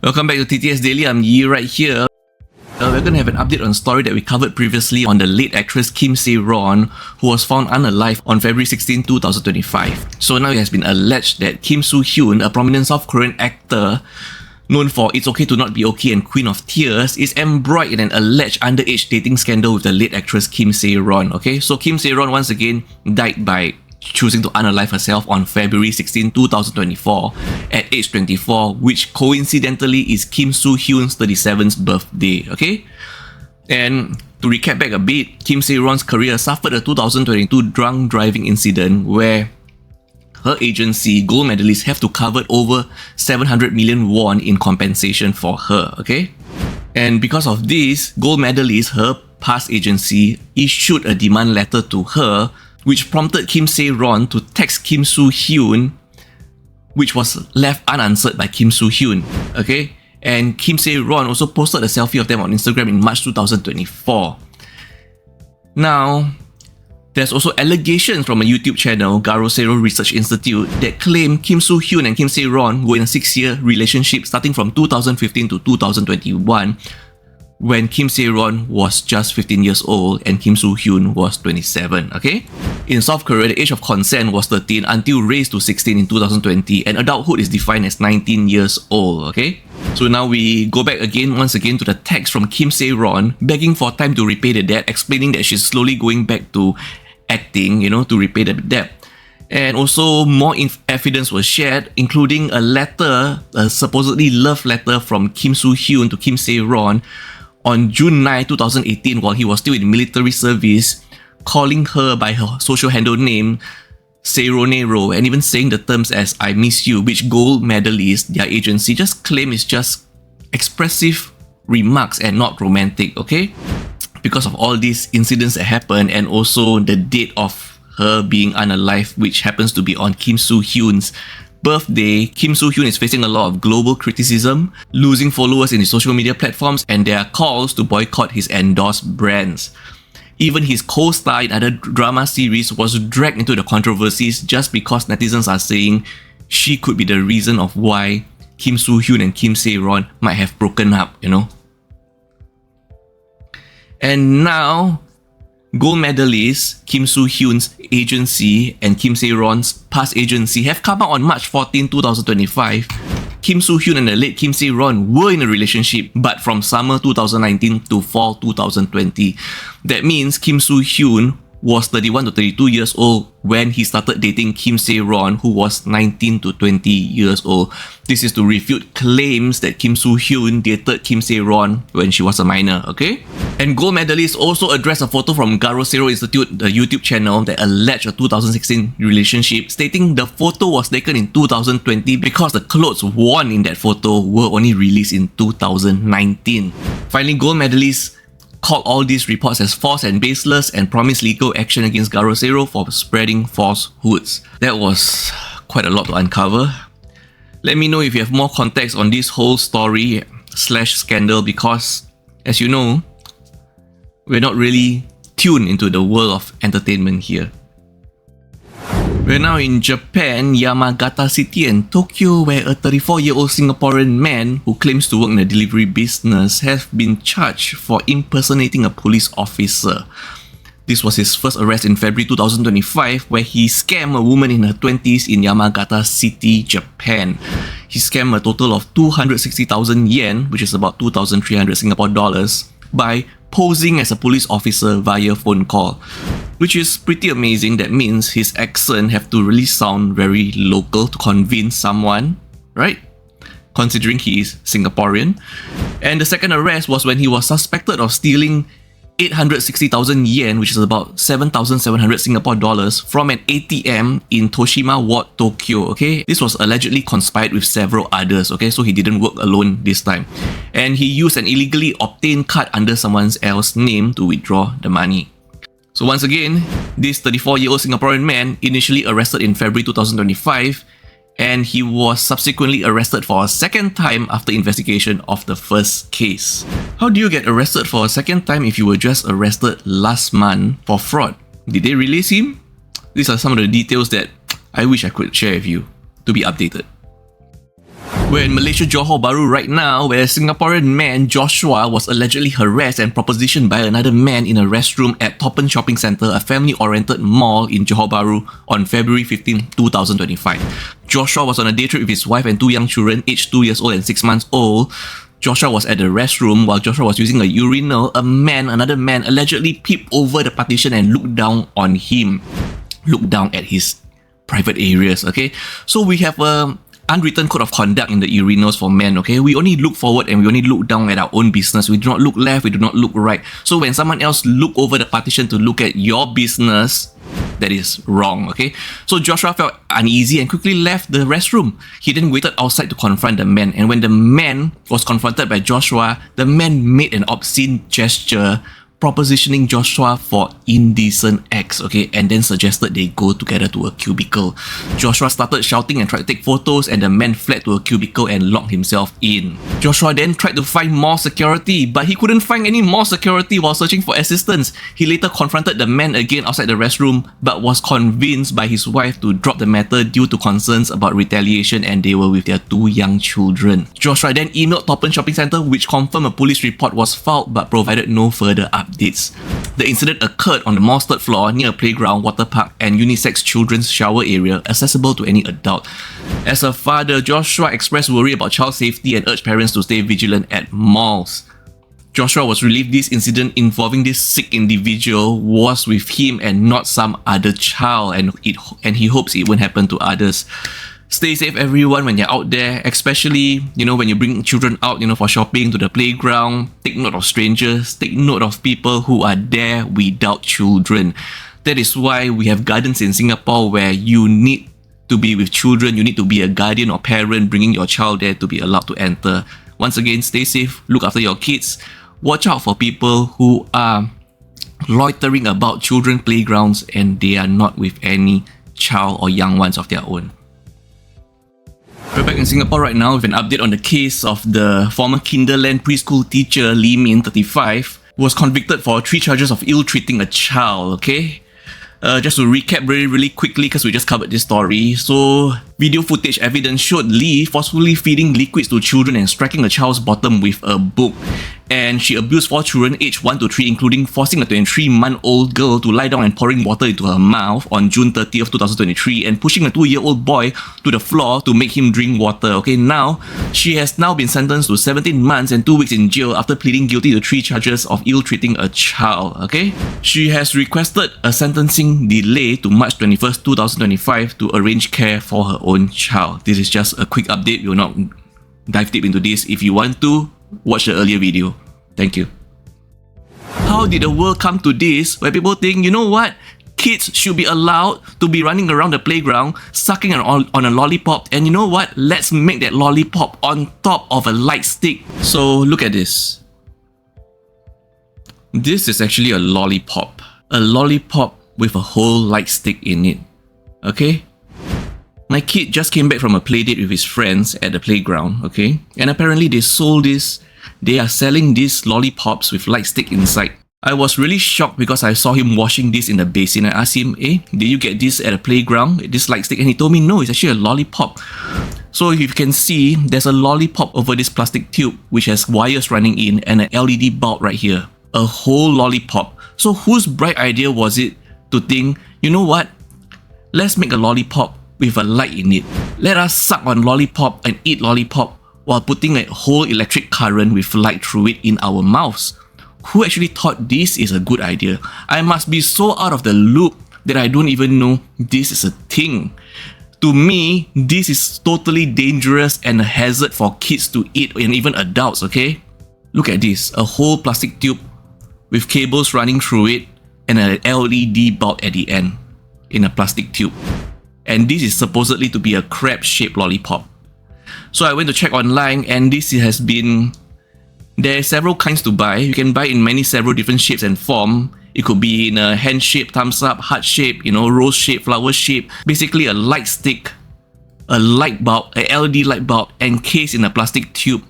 Welcome back to TTS Daily. I'm Yi right here. We're going to have an update on a story that we covered previously on the late actress Kim Sae-ron, who was found unalive on February 16, 2025. So now it has been alleged that Kim Soo-hyun, a prominent South Korean actor known for It's Okay to Not Be Okay and Queen of Tears, is embroiled in an alleged underage dating scandal with the late actress Kim Sae-ron. Okay, so Kim Sae-ron once again died by choosing to unalive herself on February 16, 2024 at age 24, which coincidentally is Kim Soo-hyun's 37th birthday, okay? And to recap back a bit, Kim Sae-ron's career suffered a 2022 drunk driving incident where her agency, gold medalists, have to cover over 700 million won in compensation for her, okay? And because of this, gold medalist, her past agency, issued a demand letter to her, which prompted Kim Sae-ron to text Kim Soo-hyun, which was left unanswered by Kim Soo-hyun, okay? And Kim Sae-ron also posted a selfie of them on Instagram in March 2024. Now, there's also allegations from a YouTube channel, Harasser Research Institute, that claim Kim Soo-hyun and Kim Sae-ron were in a 6-year relationship starting from 2015 to 2021, when Kim Sae-ron was just 15 years old and Kim Soo-hyun was 27, okay? In South Korea, the age of consent was 13 until raised to 16 in 2020, and adulthood is defined as 19 years old, okay? So now we go back once again to the text from Kim Sae-ron, begging for time to repay the debt, explaining that she's slowly going back to acting, to repay the debt. And also more evidence was shared, including a letter, a supposedly love letter from Kim Soo-hyun to Kim Sae-ron on June 9, 2018, while he was still in military service, calling her by her social handle name, Sae-ronero, and even saying the terms as "I miss you," which gold medalists, their agency, just claim is just expressive remarks and not romantic, okay? Because of all these incidents that happened, and also the date of her being unalive, which happens to be on Kim Soo-hyun's birthday, Kim Soo-hyun is facing a lot of global criticism, losing followers in his social media platforms, and there are calls to boycott his endorsed brands. Even his co-star in other drama series was dragged into the controversies just because netizens are saying she could be the reason of why Kim Soo-hyun and Kim Sae-ron might have broken up, And now, gold medalist Kim Soo-hyun's agency and Kim Sae-ron's past agency have come out on March 14, 2025. Kim Soo-hyun and the late Kim Sae-ron were in a relationship, but from summer 2019 to fall 2020. That means Kim Soo-hyun was 31 to 32 years old when he started dating Kim Sae-ron, who was 19 to 20 years old. This is to refute claims that Kim Soo-hyun dated Kim Sae-ron when she was a minor, okay? And gold medalists also addressed a photo from Harasser Institute, the YouTube channel that alleged a 2016 relationship, stating the photo was taken in 2020 because the clothes worn in that photo were only released in 2019. Finally, gold medalists called all these reports as false and baseless and promised legal action against Harasser for spreading falsehoods. That was quite a lot to uncover. Let me know if you have more context on this whole story / scandal, because as you know, we're not really tuned into the world of entertainment here. We're now in Japan, Yamagata City and Tokyo, where a 34-year-old Singaporean man who claims to work in the delivery business has been charged for impersonating a police officer. This was his first arrest in February 2025, where he scammed a woman in her 20s in Yamagata City, Japan. He scammed a total of 260,000 yen, which is about 2,300 Singapore dollars, by posing as a police officer via phone call, which is pretty amazing. That means his accent have to really sound very local to convince someone, right? Considering he is Singaporean. And the second arrest was when he was suspected of stealing 860,000 yen, which is about 7,700 Singapore dollars, from an ATM in Toshima Ward, Tokyo, okay? This was allegedly conspired with several others, okay? So he didn't work alone this time. And he used an illegally obtained card under someone else's name to withdraw the money. So once again, this 34-year-old Singaporean man initially arrested in February 2025, and he was subsequently arrested for a second time after investigation of the first case. How do you get arrested for a second time if you were just arrested last month for fraud? Did they release him? These are some of the details that I wish I could share with you to be updated. We're in Malaysia, Johor Bahru right now, where a Singaporean man, Joshua, was allegedly harassed and propositioned by another man in a restroom at Toppen Shopping Centre, a family-oriented mall in Johor Bahru, on February 15, 2025. Joshua was on a day trip with his wife and two young children, aged 2 years old and 6 months old. Joshua was at the restroom. While Joshua was using a urinal, another man, allegedly peeped over the partition and looked down on him. Looked down at his private areas, okay? So we have a unwritten code of conduct in the urinals for men, okay? We only look forward and we only look down at our own business. We do not look left, we do not look right. So when someone else look over the partition to look at your business, that is wrong, okay? So Joshua felt uneasy and quickly left the restroom. He then waited outside to confront the man, and when the man was confronted by Joshua, the man made an obscene gesture propositioning Joshua for indecent acts, okay, and then suggested they go together to a cubicle. Joshua started shouting and tried to take photos, and the man fled to a cubicle and locked himself in. Joshua then tried to find more security, but he couldn't find any more security while searching for assistance. He later confronted the man again outside the restroom, but was convinced by his wife to drop the matter due to concerns about retaliation, and they were with their two young children. Joshua then emailed Toppen Shopping Centre, which confirmed a police report was filed but provided no further updates. The incident occurred on the mall's third floor near a playground, water park, and unisex children's shower area accessible to any adult. As a father, Joshua expressed worry about child safety and urged parents to stay vigilant at malls. Joshua was relieved this incident involving this sick individual was with him and not some other child, and he hopes it won't happen to others. Stay safe, everyone, when you're out there, especially, when you bring children out, for shopping, to the playground. Take note of strangers. Take note of people who are there without children. That is why we have gardens in Singapore where you need to be with children. You need to be a guardian or parent bringing your child there to be allowed to enter. Once again, stay safe. Look after your kids. Watch out for people who are loitering about children playgrounds and they are not with any child or young ones of their own. We're back in Singapore right now with an update on the case of the former Kinderland preschool teacher Lee Min, 35, who was convicted for 3 charges of ill-treating a child, okay? Just to recap really quickly, because we just covered this story. So, video footage evidence showed Lee forcefully feeding liquids to children and striking a child's bottom with a book. And she abused 4 children aged 1 to 3, including forcing a 23-month-old girl to lie down and pouring water into her mouth on June 30th, 2023, and pushing a 2-year-old boy to the floor to make him drink water. Okay, now, she has now been sentenced to 17 months and 2 weeks in jail after pleading guilty to 3 charges of ill-treating a child. Okay, she has requested a sentencing delay to March 21st, 2025 to arrange care for her own child. This is just a quick update. We will not dive deep into this. If you want to, watch the earlier video. Thank you. How did the world come to this, where people think, you know what? Kids should be allowed to be running around the playground, sucking on a lollipop, and you know what? Let's make that lollipop on top of a light stick. So look at this. This is actually a lollipop. A lollipop with a whole light stick in it. Okay? My kid just came back from a play date with his friends at the playground, okay? And apparently they are selling these lollipops with light stick inside. I was really shocked because I saw him washing this in the basin. I asked him, did you get this at a playground, this light stick? And he told me, no, it's actually a lollipop. So if you can see, there's a lollipop over this plastic tube which has wires running in and an LED bulb right here. A whole lollipop. So whose bright idea was it to think, you know what? Let's make a lollipop with a light in it. Let us suck on lollipop and eat lollipop while putting a whole electric current with light through it in our mouths. Who actually thought this is a good idea? I must be so out of the loop that I don't even know this is a thing. To me, this is totally dangerous and a hazard for kids to eat and even adults, okay? Look at this, a whole plastic tube with cables running through it and an LED bulb at the end in a plastic tube. And this is supposedly to be a crab-shaped lollipop. So I went to check online, and there are several kinds to buy. You can buy in several different shapes and form. It could be in a hand shape, thumbs up, heart shape, rose shape, flower shape. Basically a light stick, a light bulb, a LED light bulb, encased in a plastic tube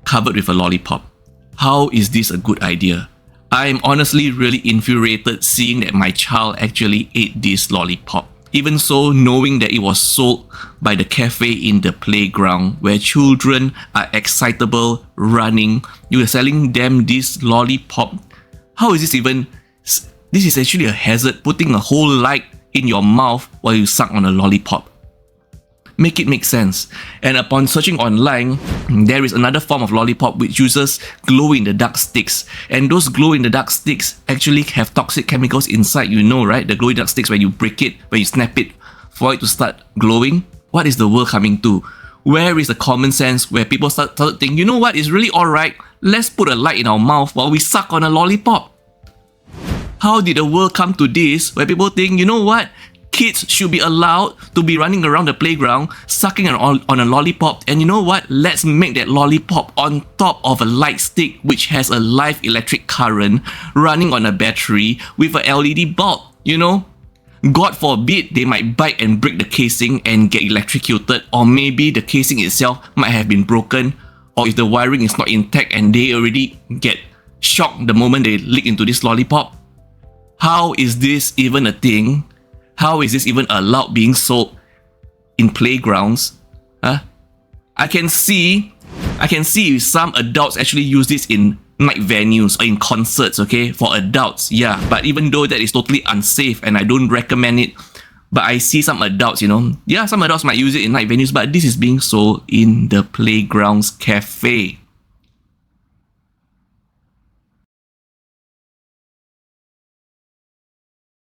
covered with a lollipop. How is this a good idea? I am honestly really infuriated seeing that my child actually ate this lollipop. Even so, knowing that it was sold by the cafe in the playground where children are excitable, running, you are selling them this lollipop. How is this even? This is actually a hazard, putting a whole light in your mouth while you suck on a lollipop. Make it make sense. And upon searching online, there is another form of lollipop which uses glow-in-the-dark sticks. And those glow-in-the-dark sticks actually have toxic chemicals inside, you know, right? The glow-in-the-dark sticks, when you break it, when you snap it, for it to start glowing. What is the world coming to? Where is the common sense where people start to think, you know what, it's really alright, let's put a light in our mouth while we suck on a lollipop? How did the world come to this, where people think, you know what, kids should be allowed to be running around the playground, sucking on a lollipop, and you know what, let's make that lollipop on top of a light stick which has a live electric current running on a battery with a LED bulb, you know? God forbid they might bite and break the casing and get electrocuted, or maybe the casing itself might have been broken, or if the wiring is not intact and they already get shocked the moment they lick into this lollipop. How is this even a thing? How is this even allowed being sold in playgrounds? I can see some adults actually use this in night venues or in concerts, okay, for adults, yeah. But even though that is totally unsafe and I don't recommend it, but I see some adults, you know, yeah, some adults might use it in night venues, but this is being sold in the playgrounds cafe.